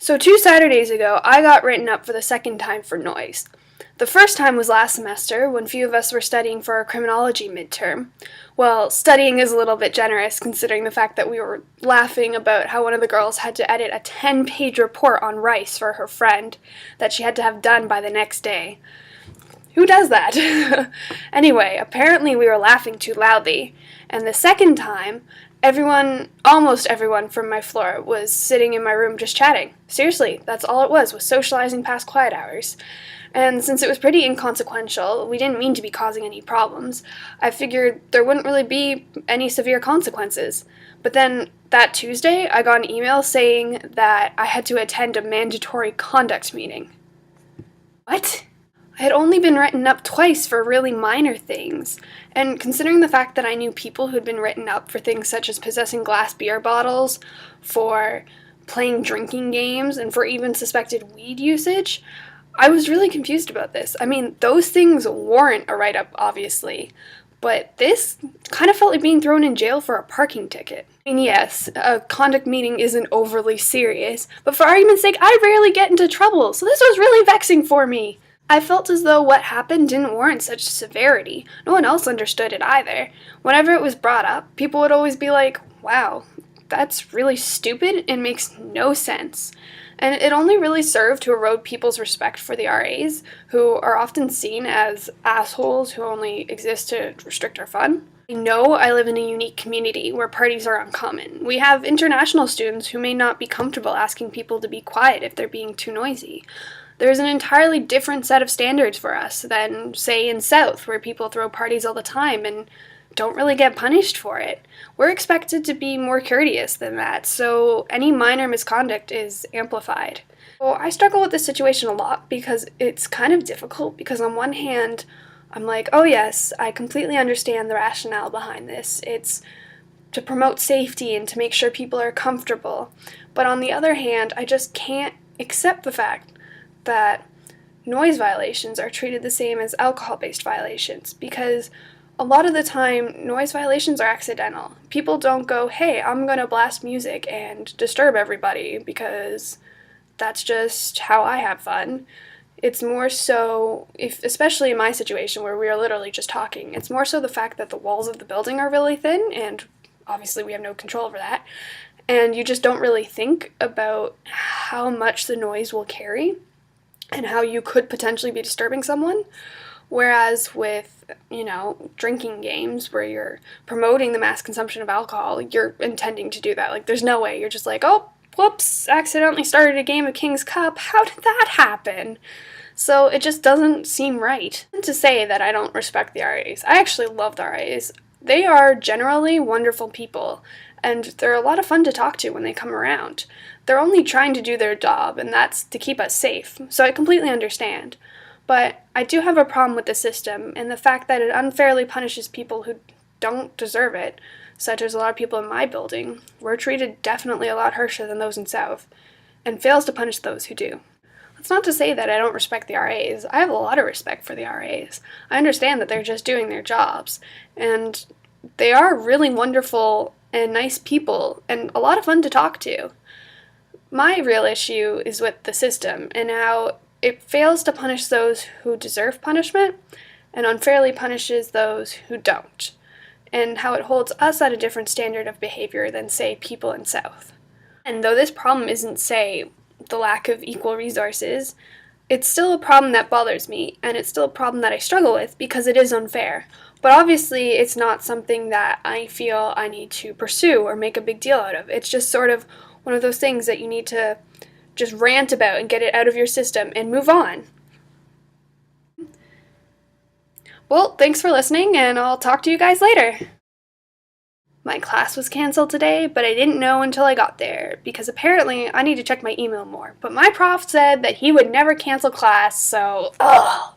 So 2 Saturdays ago, I got written up for the second time for noise. The first time was last semester, when few of us were studying for our criminology midterm. Well, studying is a little bit generous, considering the fact that we were laughing about how one of the girls had to edit a 10-page report on rice for her friend that she had to have done by the next day. Who does that? Anyway, apparently we were laughing too loudly, and the second time, almost everyone from my floor was sitting in my room just chatting. Seriously, that's all it was socializing past quiet hours. And since it was pretty inconsequential, we didn't mean to be causing any problems, I figured there wouldn't really be any severe consequences. But then, that Tuesday, I got an email saying that I had to attend a mandatory conduct meeting. What? I had only been written up twice for really minor things, and considering the fact that I knew people who'd been written up for things such as possessing glass beer bottles, for playing drinking games, and for even suspected weed usage, I was really confused about this. I mean, those things warrant a write-up, obviously, but this kind of felt like being thrown in jail for a parking ticket. I mean, yes, a conduct meeting isn't overly serious, but for argument's sake, I rarely get into trouble, so this was really vexing for me. I felt as though what happened didn't warrant such severity. No one else understood it either. Whenever it was brought up, people would always be like, wow, that's really stupid and makes no sense. And it only really served to erode people's respect for the RAs, who are often seen as assholes who only exist to restrict our fun. I know I live in a unique community where parties are uncommon. We have international students who may not be comfortable asking people to be quiet if they're being too noisy. There's an entirely different set of standards for us than, say, in South, where people throw parties all the time and don't really get punished for it. We're expected to be more courteous than that, so any minor misconduct is amplified. So I struggle with this situation a lot because it's kind of difficult, because on one hand, I'm like, oh yes, I completely understand the rationale behind this. It's to promote safety and to make sure people are comfortable. But on the other hand, I just can't accept the fact that noise violations are treated the same as alcohol-based violations, because a lot of the time, noise violations are accidental. People don't go, hey, I'm going to blast music and disturb everybody because that's just how I have fun. It's more so, especially in my situation where we are literally just talking, it's more so the fact that the walls of the building are really thin, and obviously we have no control over that, and you just don't really think about how much the noise will carry and how you could potentially be disturbing someone. Whereas with, drinking games where you're promoting the mass consumption of alcohol, you're intending to do that. Like, there's no way. You're just like, oh, whoops, accidentally started a game of King's Cup. How did that happen? So it just doesn't seem right. And to say that I don't respect the RAs. I actually love the RAs. They are generally wonderful people, and they're a lot of fun to talk to when they come around. They're only trying to do their job, and that's to keep us safe, so I completely understand. But I do have a problem with the system, and the fact that it unfairly punishes people who don't deserve it, such as a lot of people in my building. We're treated definitely a lot harsher than those in South, and fails to punish those who do. That's not to say that I don't respect the RAs. I have a lot of respect for the RAs. I understand that they're just doing their jobs, and they are really wonderful and nice people, and a lot of fun to talk to. My real issue is with the system, and how it fails to punish those who deserve punishment, and unfairly punishes those who don't, and how it holds us at a different standard of behavior than, say, people in South. And though this problem isn't, say, the lack of equal resources, it's still a problem that bothers me, and it's still a problem that I struggle with because it is unfair. But obviously, it's not something that I feel I need to pursue or make a big deal out of. It's just sort of one of those things that you need to just rant about and get it out of your system and move on. Well, thanks for listening, and I'll talk to you guys later. My class was canceled today, but I didn't know until I got there, because apparently I need to check my email more. But my prof said that he would never cancel class, so ugh.